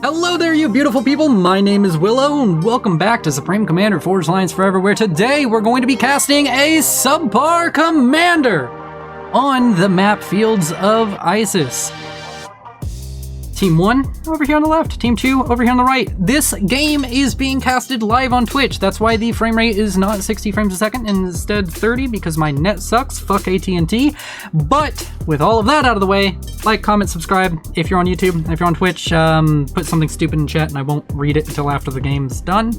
Hello there, you beautiful people. My name is Willow, and welcome back to Supreme Commander Forged Alliance Forever, where today we're going to be casting a Subpar Commander on the map Fields of Isis. Team 1 over here on the left, Team 2 over here on the right. This game is being casted live on Twitch. That's why the frame rate is not 60 frames a second and instead 30, because my net sucks. Fuck AT&T. But with all of that out of the way, like, comment, subscribe if you're on YouTube. If you're on Twitch, put something stupid in chat and I won't read it until after the game's done.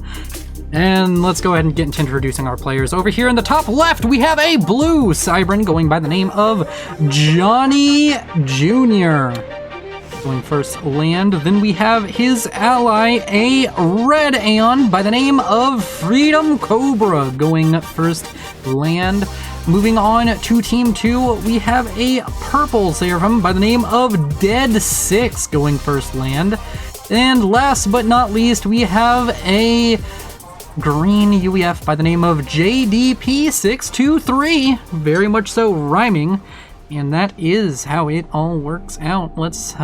And let's go ahead and get into introducing our players. Over here in the top left, we have a blue Cybran going by the name of Johnny Jr. going first land. Then we have his ally, a red Aeon by the name of Freedom Cobra, going first land. Moving on to Team 2, we have a purple Seraphim by the name of Dead 6 going first land. And last but not least, we have a green UEF by the name of JDP623, very much so rhyming. And that is how it all works out. Let's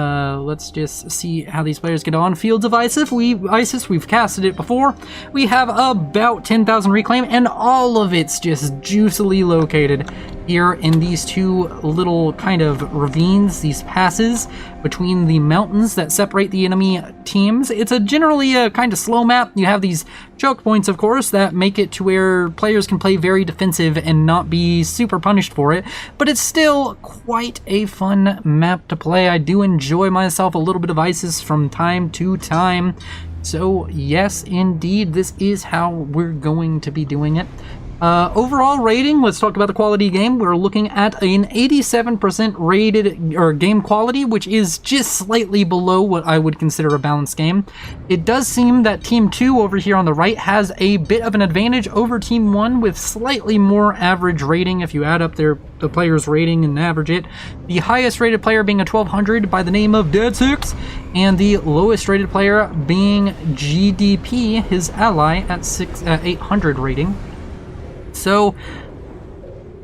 just see how these players get on. Fields of Isis, we've casted it before. We have about 10,000 reclaim, and all of it's just juicily located here in these two little kind of ravines, these passes between the mountains that separate the enemy teams. It's generally a kind of slow map. You have these choke points, of course, that make it to where players can play very defensive and not be super punished for it, but it's still quite a fun map to play. I do enjoy myself a little bit of Isis from time to time. So yes, indeed, this is how we're going to be doing it. Overall rating, let's talk about the quality game. We're looking at an 87% rated or game quality, which is just slightly below what I would consider a balanced game. It does seem that Team 2 over here on the right has a bit of an advantage over Team 1 with slightly more average rating if you add up the player's rating and average it. The highest rated player being a 1200 by the name of Dead 6, and the lowest rated player being GDP, his ally, at 800 rating. So,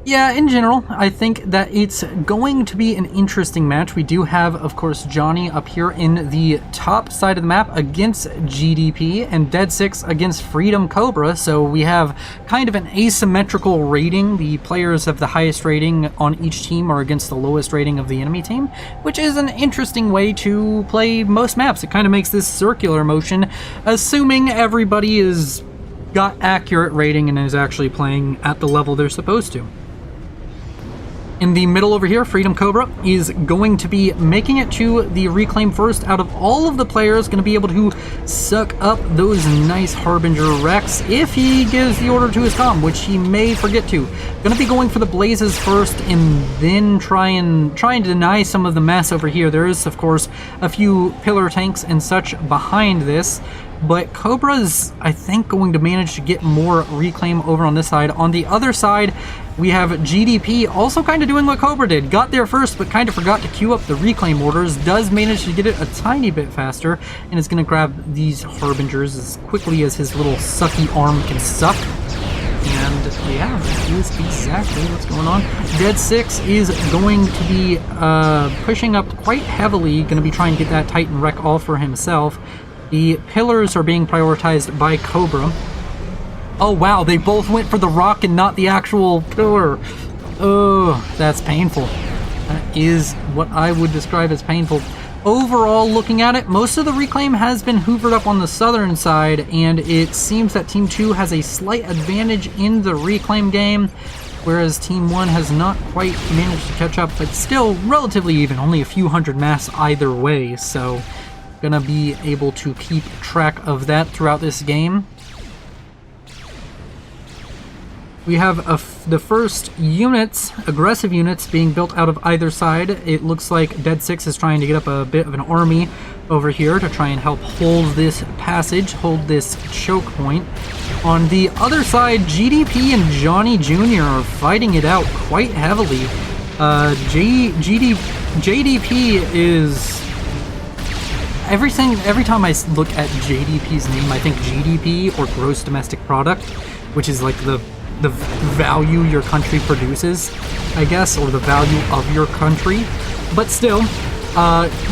yeah, in general, I think that it's going to be an interesting match. We do have, of course, Johnny up here in the top side of the map against GDP, and Dead 6 against Freedom Cobra, so we have kind of an asymmetrical rating. The players have the highest rating on each team are against the lowest rating of the enemy team, which is an interesting way to play most maps. It kind of makes this circular motion, assuming everybody is got accurate rating and is actually playing at the level they're supposed to. In the middle over here, Freedom Cobra is going to be making it to the reclaim first. Out of all of the players, going to be able to suck up those nice Harbinger wrecks if he gives the order to his comm, which he may forget to. Going to be going for the blazes first and then trying to deny some of the mess over here. There is, of course, a few pillar tanks and such behind this, but Cobra's, I think, going to manage to get more reclaim over on this side. On the other side, we have GDP also kind of doing what Cobra did. Got there first, but kind of forgot to queue up the reclaim orders. Does manage to get it a tiny bit faster, and is going to grab these Harbingers as quickly as his little sucky arm can suck. And yeah, that is exactly what's going on. Dead 6 is going to be pushing up quite heavily, going to be trying to get that Titan wreck all for himself. The pillars are being prioritized by Cobra. Oh wow, they both went for the rock and not the actual pillar. Oh, that's painful. That is what I would describe as painful. Overall, looking at it, most of the reclaim has been hoovered up on the southern side, and it seems that Team 2 has a slight advantage in the reclaim game, whereas Team 1 has not quite managed to catch up, but still relatively even, only a few hundred mass either way, so gonna be able to keep track of that throughout this game. We have the first units, aggressive units, being built out of either side. It looks like Dead 6 is trying to get up a bit of an army over here to try and help hold this passage, hold this choke point. On the other side, GDP and Johnny Jr. are fighting it out quite heavily. JDP is... Every time I look at JDP's name, I think GDP or gross domestic product, which is like the value your country produces, I guess, or the value of your country. But still,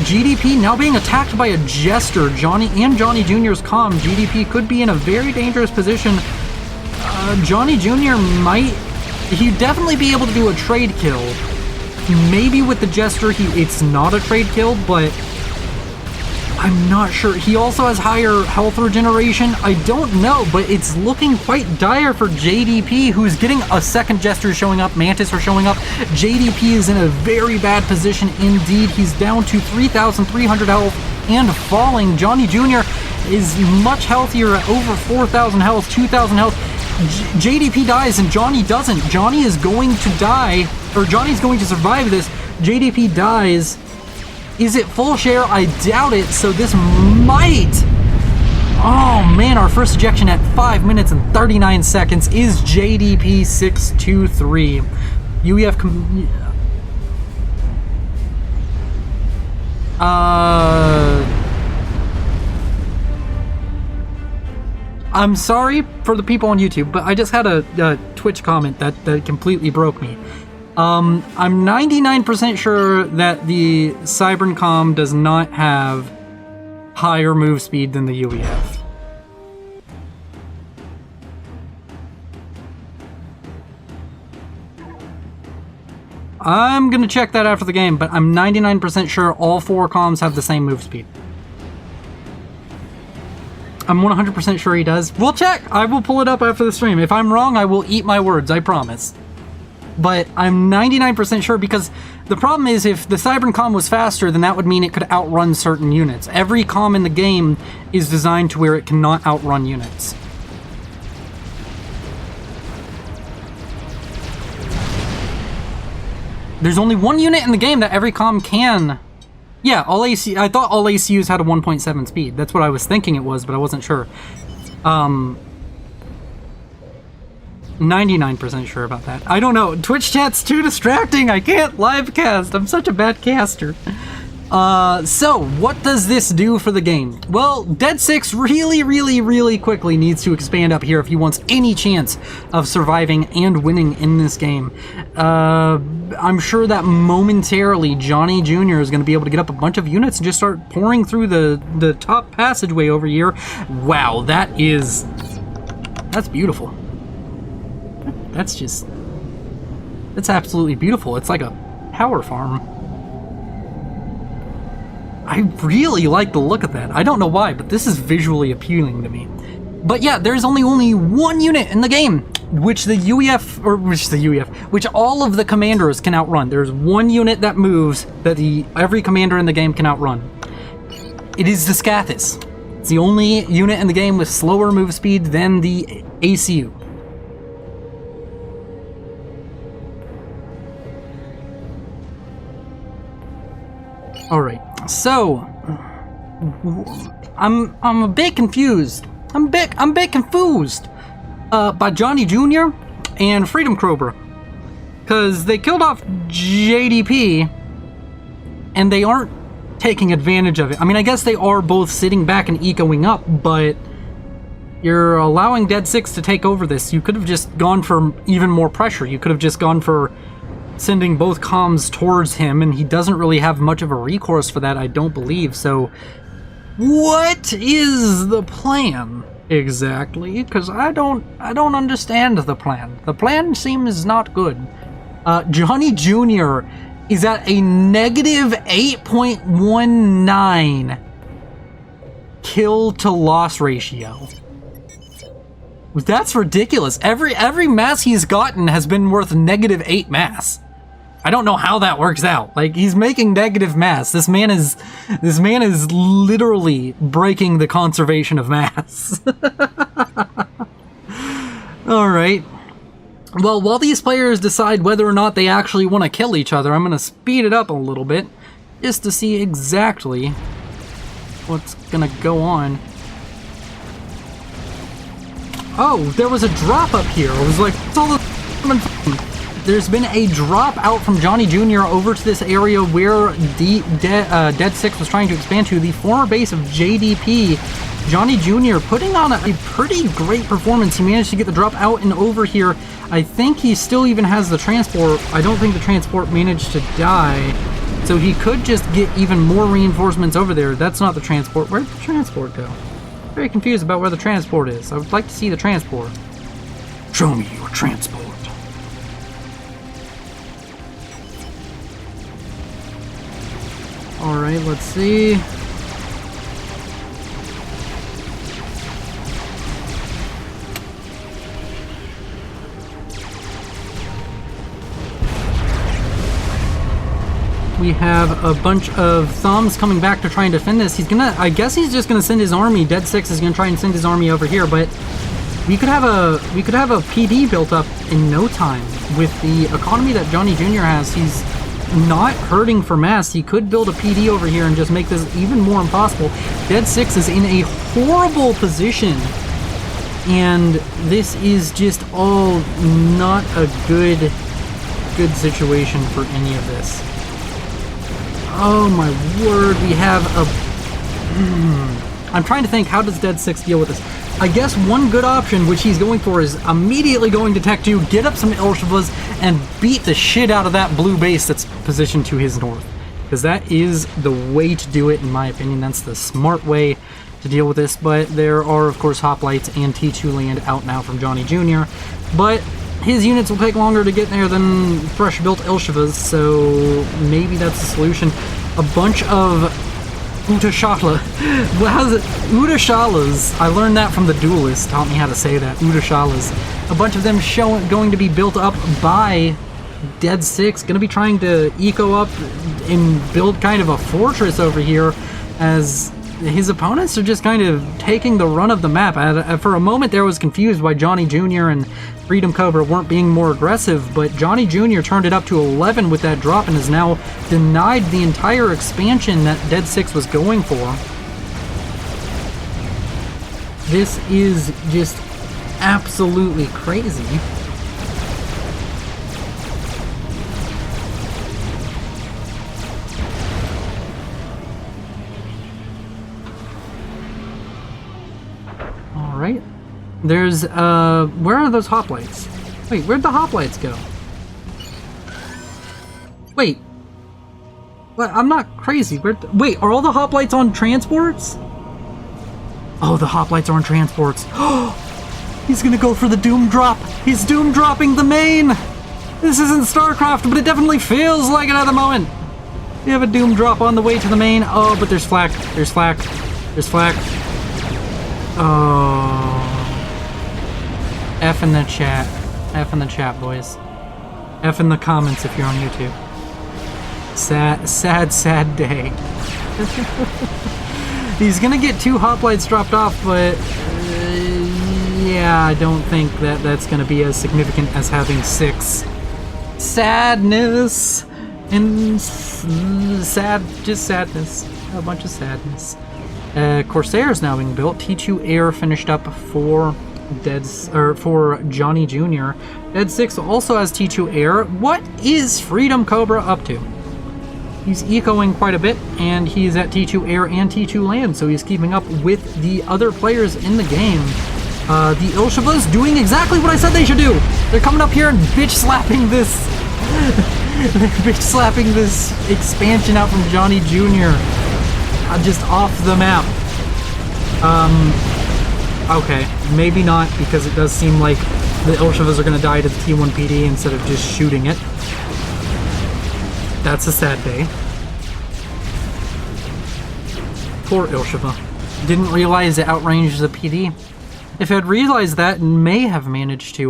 GDP now being attacked by a Jester. Johnny Jr.'s comm. GDP could be in a very dangerous position. Johnny Jr. he'd definitely be able to do a trade kill. Maybe with the Jester, it's not a trade kill, but I'm not sure. He also has higher health regeneration. I don't know, but it's looking quite dire for JDP, who's getting a second Jester showing up. Mantis are showing up. JDP is in a very bad position indeed. He's down to 3,300 health and falling. Johnny Jr. is much healthier at over 4,000 health, 2,000 health. JDP dies and Johnny doesn't. Johnny is going to die, or Johnny's going to survive this. JDP dies. Is it full share? I doubt it, so this might... Oh man, our first ejection at 5 minutes and 39 seconds is JDP 623. UEF... I'm sorry for the people on YouTube, but I just had a Twitch comment that completely broke me. I'm 99% sure that the Cybercom does not have higher move speed than the UEF. I'm gonna check that after the game, but I'm 99% sure all 4 comms have the same move speed. I'm 100% sure he does. We'll check! I will pull it up after the stream. If I'm wrong, I will eat my words, I promise. But I'm 99% sure, because the problem is if the Cybercom was faster, then that would mean it could outrun certain units. Every comm in the game is designed to where it cannot outrun units. There's only one unit in the game that every comm can... Yeah, I thought all ACUs had a 1.7 speed. That's what I was thinking it was, but I wasn't sure. 99% sure about that. I don't know. Twitch chat's too distracting. I can't live cast. I'm such a bad caster. So, what does this do for the game? Well, Dead 6 really quickly needs to expand up here if he wants any chance of surviving and winning in this game. I'm sure that momentarily Johnny Jr. is going to be able to get up a bunch of units and just start pouring through the top passageway over here. Wow, that's beautiful. That's absolutely beautiful. It's like a power farm. I really like the look of that. I don't know why, but this is visually appealing to me. But yeah, there's only one unit in the game which all of the commanders can outrun. There's one unit that moves that every commander in the game can outrun. It is the Scathis. It's the only unit in the game with slower move speed than the ACU. Alright, so I'm a bit confused. I'm a bit confused by Johnny Jr. and Freedom Cobra, because they killed off JDP and they aren't taking advantage of it. I mean, I guess they are both sitting back and ecoing up, but you're allowing Dead 6 to take over this. You could have just gone for even more pressure. You could have just gone for sending both comms towards him, and he doesn't really have much of a recourse for that, I don't believe. So what is the plan exactly? Because I don't understand the plan. The plan seems not good. Johnny Jr. is at a negative 8.19 kill to loss ratio. That's ridiculous. Every mass he's gotten has been worth negative 8 mass. I don't know how that works out. Like, he's making negative mass. This man is literally breaking the conservation of mass. All right. Well, while these players decide whether or not they actually want to kill each other, I'm going to speed it up a little bit just to see exactly what's going to go on. Oh, there was a drop up here. I was like, it's all the... There's been a drop out from Johnny Jr. over to this area where Dead 6 was trying to expand to, the former base of JDP. Johnny Jr. putting on a pretty great performance. He managed to get the drop out and over here. I think he still even has the transport. I don't think the transport managed to die. So he could just get even more reinforcements over there. That's not the transport. Where'd the transport go? Very confused about where the transport is. I would like to see the transport. Show me your transport. Alright, let's see. We have a bunch of thumbs coming back to try and defend this. He's gonna, I guess he's just gonna send his army. Dead 6 is gonna try and send his army over here, but we could have a PD built up in no time with the economy that Johnny Jr. has. He's not hurting for mass. He could build a PD over here and just make this even more impossible. Dead 6 is in a horrible position, and this is just all not a good situation for any of this. Oh my word, we have a... I'm trying to think, how does Dead 6 deal with this? I guess one good option, which he's going for, is immediately going to Tech 2, get up some Elshevas, and beat the shit out of that blue base that's positioned to his north. Because that is the way to do it, in my opinion. That's the smart way to deal with this. But there are, of course, hoplites and T2 land out now from Johnny Jr. But his units will take longer to get there than fresh-built Elshevas, so maybe that's the solution. A bunch of Utashala. How's it? Utashalas. I learned that from the Duelist. Taught me how to say that. Utashalas. A bunch of them going to be built up by Dead 6. Going to be trying to eco up and build kind of a fortress over here, as his opponents are just kind of taking the run of the map. For a moment there, I was confused why Johnny Jr. and Freedom Cobra weren't being more aggressive, but Johnny Jr. turned it up to 11 with that drop and has now denied the entire expansion that Dead 6 was going for. This is just absolutely crazy. Alright. There's, where are those hoplites? Wait, where'd the hoplites go? Wait. What? I'm not crazy. Wait, are all the hoplites on transports? Oh, the hoplites are on transports. Oh, he's gonna go for the doom drop. He's doom dropping the main. This isn't StarCraft, but it definitely feels like it at the moment. We have a doom drop on the way to the main. Oh, but there's flak. There's flak. There's flak. Oh. F in the chat. F in the chat, boys. F in the comments if you're on YouTube. Sad day. He's gonna get 2 hoplites dropped off, but yeah, I don't think that that's gonna be as significant as having 6. Sadness and just sadness. A bunch of sadness. Corsair is now being built. T2 Air finished up for for Johnny Jr. Dead 6 also has T2 Air. What is Freedom Cobra up to? He's ecoing quite a bit, and he's at T2 Air and T2 Land, so he's keeping up with the other players in the game. The Elshevas doing exactly what I said they should do. They're coming up here and bitch slapping this bitch slapping this expansion out from Johnny Jr. Just off the map. Okay, maybe not, because it does seem like the Elshevas are going to die to the T1 PD instead of just shooting it. That's a sad day. Poor Elsheva. Didn't realize it outranged the PD. If I'd realized that, may have managed to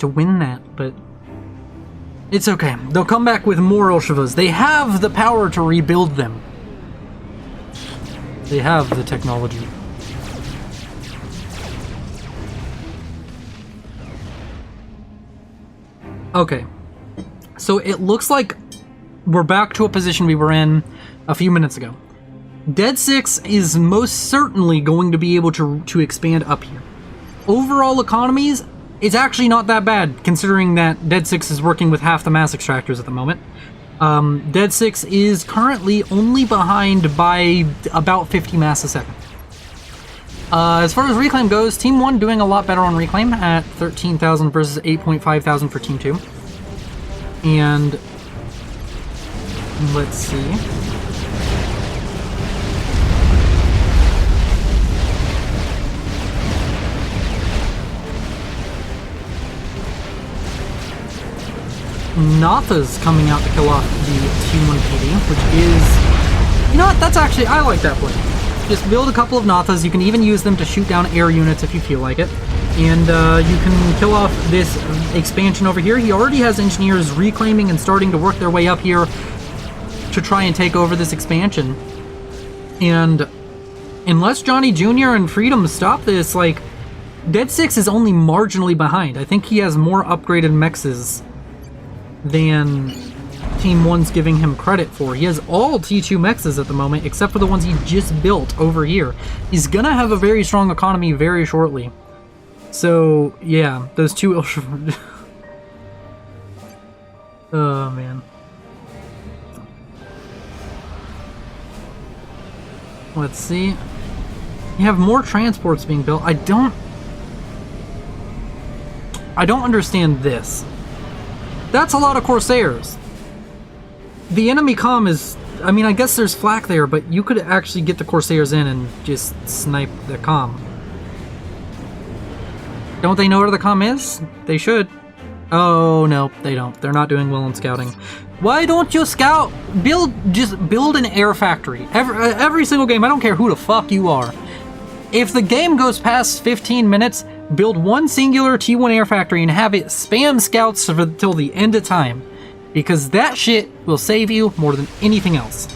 win that, but it's okay. They'll come back with more Elshevas. They have the power to rebuild them. They have the technology. Okay, so it looks like we're back to a position we were in a few minutes ago. Dead 6 is most certainly going to be able to expand up here. Overall economies, it's actually not that bad, considering that Dead 6 is working with half the mass extractors at the moment. Dead 6 is currently only behind by about 50 mass a second. As far as Reclaim goes, Team 1 doing a lot better on Reclaim at 13,000 versus 8.5 thousand for Team 2. And Let's see. Natha's coming out to kill off the T1 PD, which is... You know what? That's actually... I like that play. Just build a couple of Nathas. You can even use them to shoot down air units if you feel like it. And you can kill off this expansion over here. He already has engineers reclaiming and starting to work their way up here to try and take over this expansion. And unless Johnny Jr. and Freedom stop this, like, Dead 6 is only marginally behind. I think he has more upgraded mexes than Team 1's giving him credit for. He has all T2 mexes at the moment, except for the ones he just built over here. He's gonna have a very strong economy very shortly. So, yeah, those two... Oh, man. Let's see. You have more transports being built. I don't understand this. That's a lot of Corsairs. The enemy comm is... I mean, I guess there's flak there, but you could actually get the Corsairs in and just snipe the comm. Don't they know where the comm is? They should. Oh, no, they don't. They're not doing well in scouting. Why don't you scout? Just build an air factory. Every single game, I don't care who the fuck you are. If the game goes past 15 minutes, build one singular T1 air factory and have it spam scouts till the end of time. Because that shit will save you more than anything else.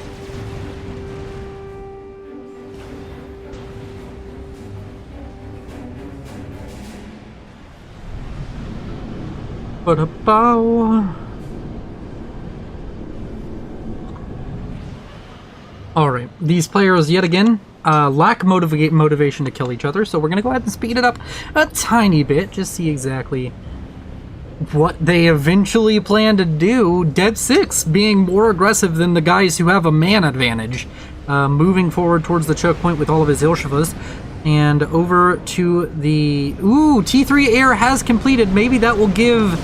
Alright, these players yet again lack motivation to kill each other, so we're going to go ahead and speed it up a tiny bit, just see exactly what they eventually plan to do. Dead 6 being more aggressive than the guys who have a man advantage, moving forward towards the choke point with all of his Ilshivas. And over to the... Ooh, T3 air has completed. Maybe that will give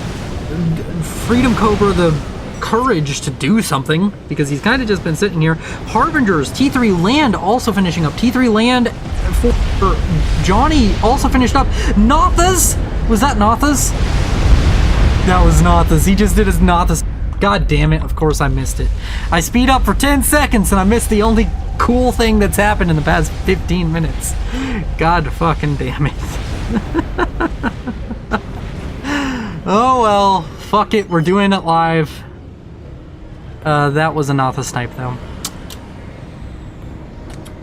Freedom Cobra the courage to do something, because he's kind of just been sitting here. Harbingers, T3 land also finishing up. T3 land for Johnny also finished up. Nathas? Was that Nathas? That was Nathas. He just did his Nathas. God damn it, of course I missed it. I speed up for 10 seconds and I missed the only cool thing that's happened in the past 15 minutes. God fucking damn it. Oh well, fuck it, we're doing it live. That was a Natha snipe though.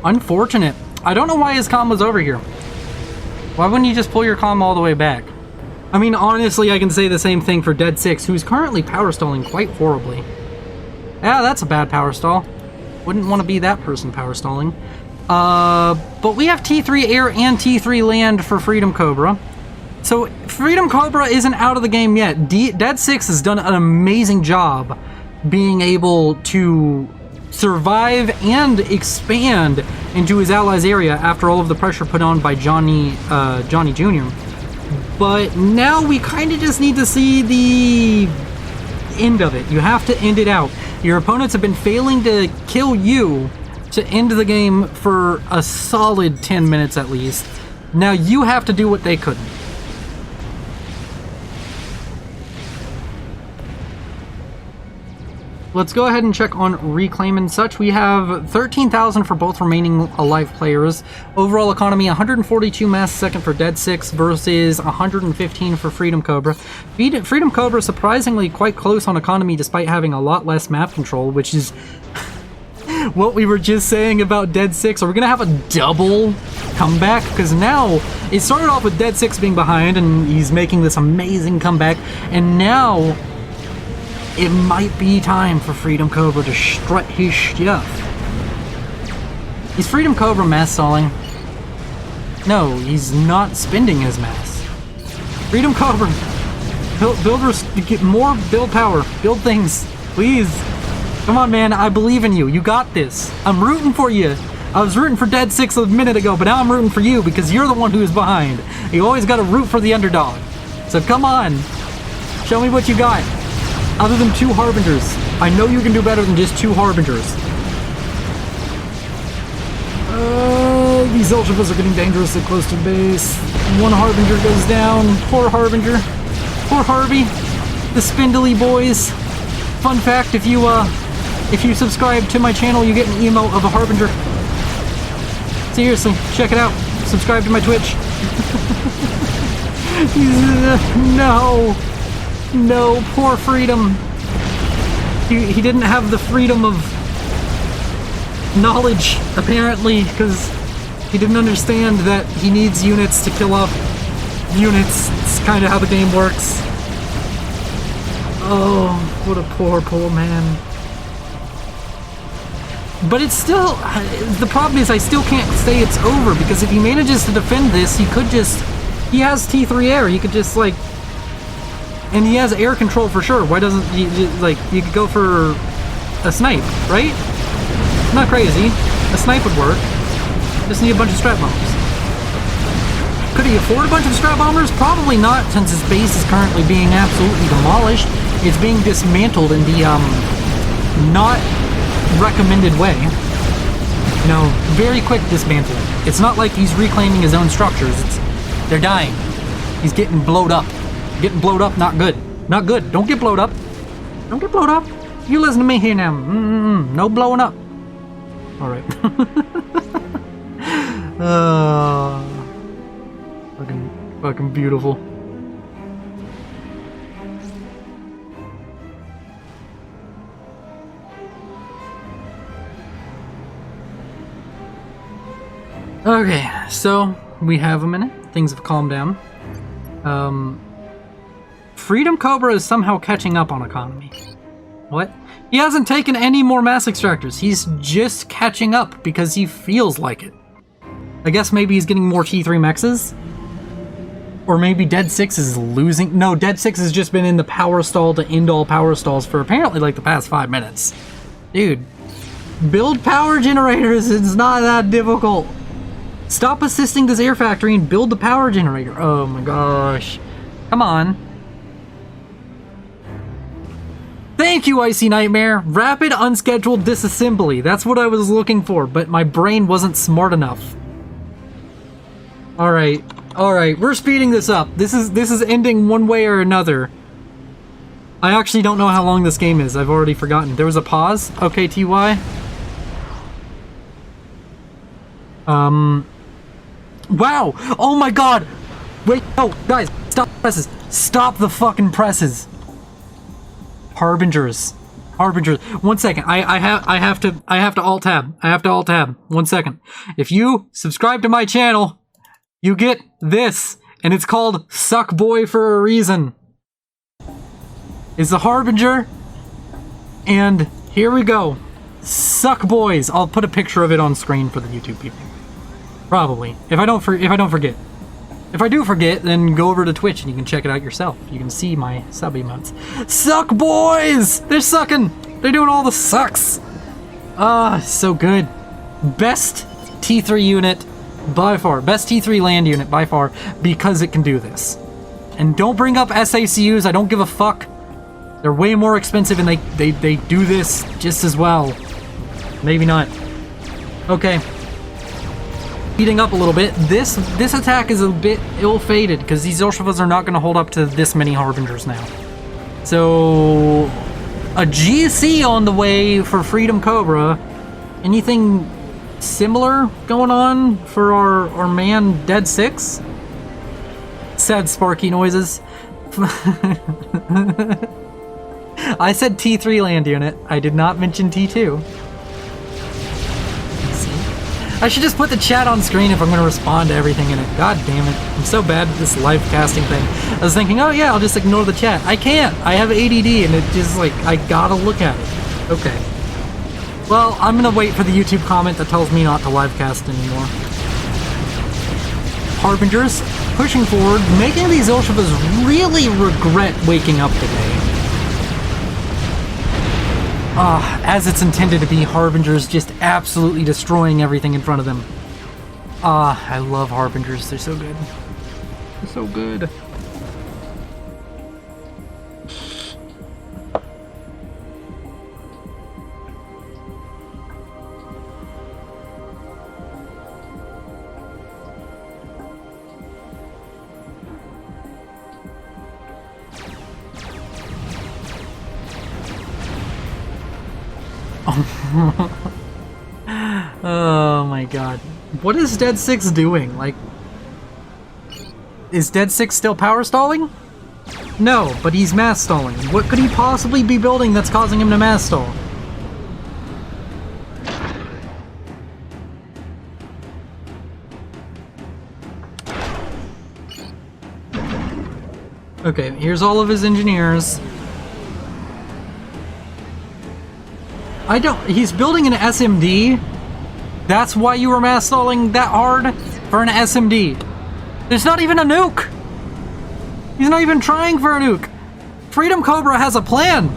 Unfortunate. I don't know why his comm was over here. Why wouldn't you just pull your comm all the way back? I mean, honestly, I can say the same thing for Dead 6, who's currently power stalling quite horribly. Yeah, that's a bad power stall. Wouldn't want to be that person power stalling. But we have T3 air and T3 land for Freedom Cobra. So, Freedom Cobra isn't out of the game yet. Dead 6 has done an amazing job being able to survive and expand into his allies' area after all of the pressure put on by Johnny Jr. But now we kind of just need to see the end of it. You have to end it out. Your opponents have been failing to kill you to end the game for a solid 10 minutes at least. Now you have to do what they couldn't. Let's go ahead and check on reclaim and such. We have 13,000 for both remaining alive players. Overall economy, 142 mass second for Dead 6 versus 115 for Freedom Cobra. Freedom Cobra surprisingly quite close on economy despite having a lot less map control, which is what we were just saying about Dead 6. Are we going to have a double comeback? Because now, it started off with Dead 6 being behind and he's making this amazing comeback, and now it might be time for Freedom Cobra to strut his stuff. Is Freedom Cobra mass stalling? No, he's not spending his mass. Freedom Cobra, get more build power, build things, please. Come on, man, I believe in you. You got this. I'm rooting for you. I was rooting for Dead 6 a minute ago, but now I'm rooting for you because you're the one who's behind. You always got to root for the underdog. So come on, show me what you got. Other than 2 Harbingers. I know you can do better than just 2 Harbingers. These Ultravas are getting dangerously close to the base. 1 Harbinger goes down. Poor Harbinger. Poor Harvey. The spindly boys. Fun fact, if you subscribe to my channel, you get an emote of a Harbinger. Seriously, check it out. Subscribe to my Twitch. No. No, poor Freedom. He didn't have the freedom of knowledge, apparently, because he didn't understand that he needs units to kill off units. It's kind of how the game works. Oh, what a poor, poor man. But it's still... The problem is I still can't say it's over, because if he manages to defend this, he could just... He has T3 air, he could just, like... And he has air control for sure. Why doesn't he, like, you could go for a snipe, right? Not crazy. A snipe would work. Just need a bunch of strat bombs. Could he afford a bunch of strat bombers? Probably not, since his base is currently being absolutely demolished. It's being dismantled in the, not recommended way. You know, very quick dismantling. It's not like he's reclaiming his own structures. They're dying. He's getting blowed up. Getting blowed up, not good. Not good. Don't get blowed up. Don't get blowed up. You listen to me here now. No blowing up. Alright. Fucking beautiful. Okay, so we have a minute. Things have calmed down. Freedom Cobra is somehow catching up on economy. What? He hasn't taken any more mass extractors. He's just catching up because he feels like it. I guess maybe he's getting more T3 mexes? Or maybe Dead 6 is losing... No, Dead 6 has just been in the power stall to end all power stalls for apparently like the past 5 minutes. Dude, build power generators. It's not that difficult. Stop assisting this air factory and build the power generator. Oh my gosh. Come on. Thank you, Icy Nightmare! Rapid unscheduled disassembly. That's what I was looking for, but my brain wasn't smart enough. Alright. Alright, we're speeding this up. This is ending one way or another. I actually don't know how long this game is. I've already forgotten. There was a pause? Okay, TY. Wow! Oh my god! Wait, no, guys, stop the presses. Stop the fucking presses. Harbingers. Harbingers. 1 second. I have to alt tab. I have to alt tab. 1 second. If you subscribe to my channel, you get this, and it's called Suck Boy for a reason. It's a Harbinger, and here we go. Suck Boys. I'll put a picture of it on screen for the YouTube people. Probably. If I don't forget. If I do forget, then go over to Twitch and you can check it out yourself. You can see my sub emotes. Suck Boys! They're sucking! They're doing all the sucks! Ah, so good. Best T3 unit by far. Best T3 land unit by far because it can do this. And don't bring up SACUs, I don't give a fuck. They're way more expensive and they do this just as well. Maybe not. Okay. Heating up a little bit. This attack is a bit ill-fated because these Ultravas are not going to hold up to this many Harbingers now. So a GC on the way for Freedom Cobra. Anything similar going on for our man Dead 6? Sad sparky noises. I said T3 land unit. I did not mention T2. I should just put the chat on screen if I'm going to respond to everything in it. God damn it. I'm so bad at this live casting thing. I was thinking, oh yeah, I'll just ignore the chat. I can't. I have ADD and it just like, I gotta look at it. Okay. Well, I'm going to wait for the YouTube comment that tells me not to live cast anymore. Harbingers, pushing forward, making these Ultravas really regret waking up today. As it's intended to be, Harbingers just absolutely destroying everything in front of them. I love Harbingers, they're so good. They're so good. Oh my god. What is Dead 6 doing? Like, is Dead 6 still power stalling? No, but he's mass stalling. What could he possibly be building that's causing him to mass stall? Okay, here's all of his engineers. He's building an SMD? That's why you were mass stalling that hard? For an SMD? There's not even a nuke! He's not even trying for a nuke! Freedom Cobra has a plan!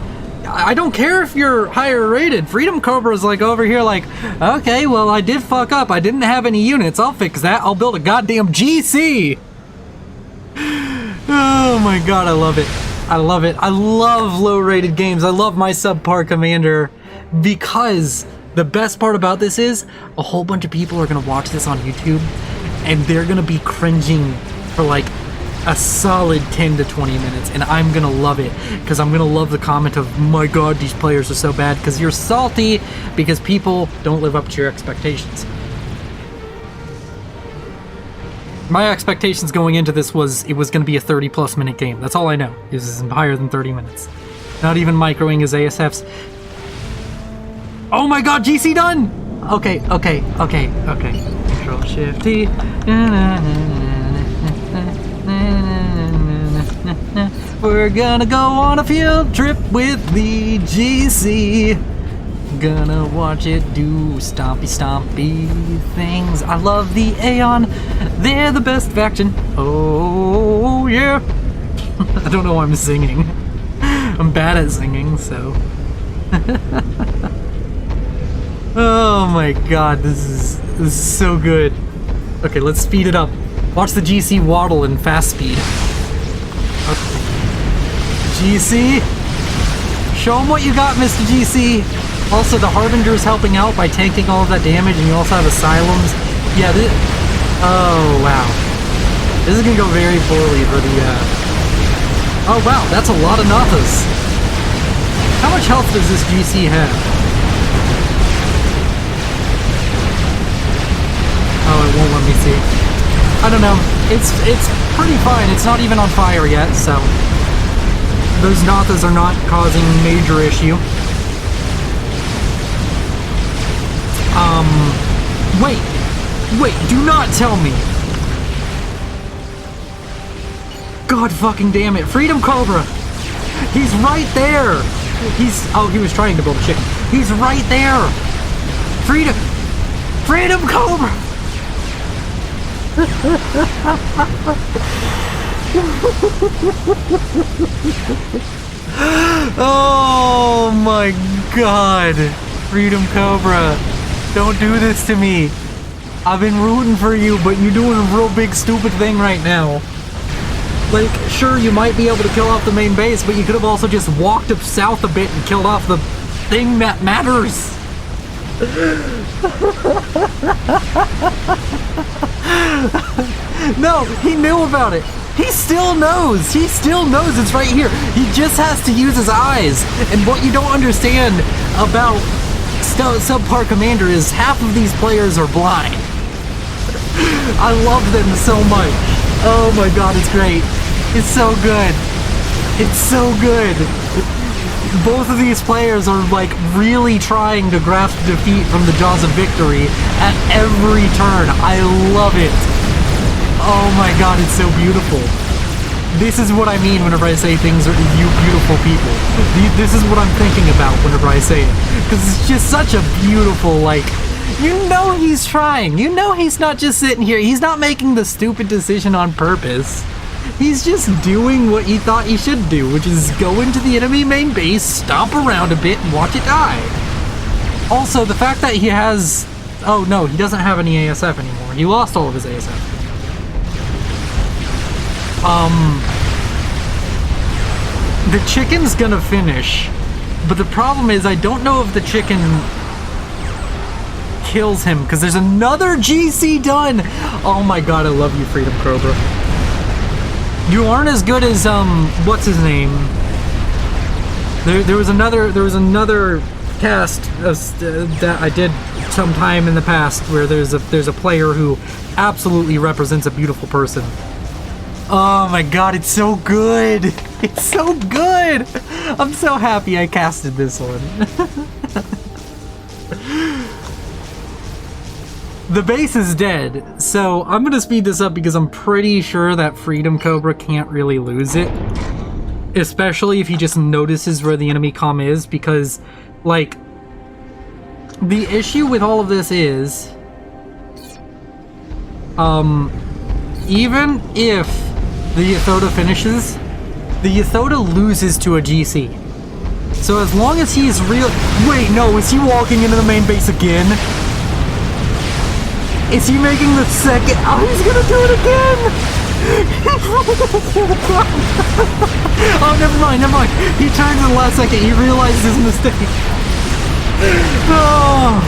I don't care if you're higher rated. Freedom Cobra's like over here like, okay, well I did fuck up. I didn't have any units. I'll fix that. I'll build a goddamn GC! Oh my god, I love it. I love it. I love low-rated games. I love my subpar commander because the best part about this is a whole bunch of people are going to watch this on YouTube and they're going to be cringing for like a solid 10 to 20 minutes, and I'm going to love it because I'm going to love the comment of, my god, these players are so bad, because you're salty because people don't live up to your expectations. My expectations going into this was it was going to be a 30-plus minute game. That's all I know. This is higher than 30 minutes. Not even microing his ASFs. Oh my god, GC done! Okay. Control Shift T. We're gonna go on a field trip with the GC. Gonna watch it do stompy things. I love the Aeon. They're the best faction. Oh yeah. I don't know why I'm singing. I'm bad at singing, so. Oh my god, this is so good. Okay, let's speed it up. Watch the GC waddle in fast speed. Okay. GC, show him what you got, Mr. GC. Also, the Harbinger's helping out by tanking all of that damage, and you also have Asylums. Yeah, this... Oh, wow. This is gonna go very poorly for the, Oh, wow, that's a lot of Nathas. How much health does this GC have? Oh, it won't let me see. I don't know. It's pretty fine. It's not even on fire yet, so... Those Nathas are not causing major issue. Wait, do not tell me. God fucking damn it, Freedom Cobra! He's right there! Oh, he was trying to build a chicken. He's right there! Freedom Cobra! Oh my god! Freedom Cobra! Don't do this to me. I've been rooting for you, but you're doing a real big stupid thing right now. Like, sure, you might be able to kill off the main base, but you could have also just walked up south a bit and killed off the thing that matters. No, he knew about it. He still knows. He still knows it's right here. He just has to use his eyes. And what you don't understand about Subpar Commander is half of these players are blind. I love them so much. Oh my god, it's great. It's so good. It's so good. Both of these players are like really trying to grasp defeat from the jaws of victory at every turn. I love it. Oh my god, it's so beautiful. This is what I mean whenever I say things are you beautiful people. This is what I'm thinking about whenever I say it. Because it's just such a beautiful, like, you know he's trying. You know he's not just sitting here. He's not making the stupid decision on purpose. He's just doing what he thought he should do, which is go into the enemy main base, stomp around a bit, and watch it die. Also, the fact that he has... Oh no, he doesn't have any ASF anymore. He lost all of his ASF. The chicken's gonna finish, but the problem is I don't know if the chicken kills him, because there's another GC done! Oh my god, I love you, Freedom Cobra. You aren't as good as, what's his name? There was another cast that I did sometime in the past where there's a player who absolutely represents a beautiful person. Oh my god, it's so good! It's so good! I'm so happy I casted this one. The base is dead, so I'm gonna speed this up because I'm pretty sure that Freedom Cobra can't really lose it. Especially if he just notices where the enemy comm is, because, like, the issue with all of this is, even if the Yathoda finishes, the Yathoda loses to a GC. So as long as he's real... Wait, no, is he walking into the main base again? Is he making the second... Oh, he's gonna do it again! Oh, never mind. He turns in the last second. He realizes his mistake. Oh.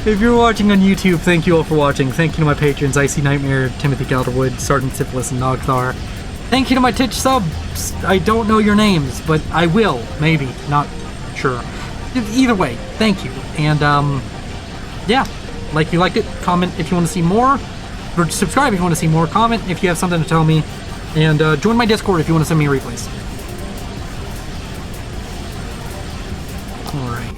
If you're watching on YouTube, thank you all for watching. Thank you to my patrons, Icy Nightmare, Timothy Calderwood, Sergeant Syphilis, and Nogthar. Thank you to my Twitch subs. I don't know your names, but I will. Maybe. Not sure. Either way, thank you. And, yeah. Like if you liked it, comment if you want to see more, or subscribe if you want to see more, comment if you have something to tell me, and join my Discord if you want to send me replays. Alright.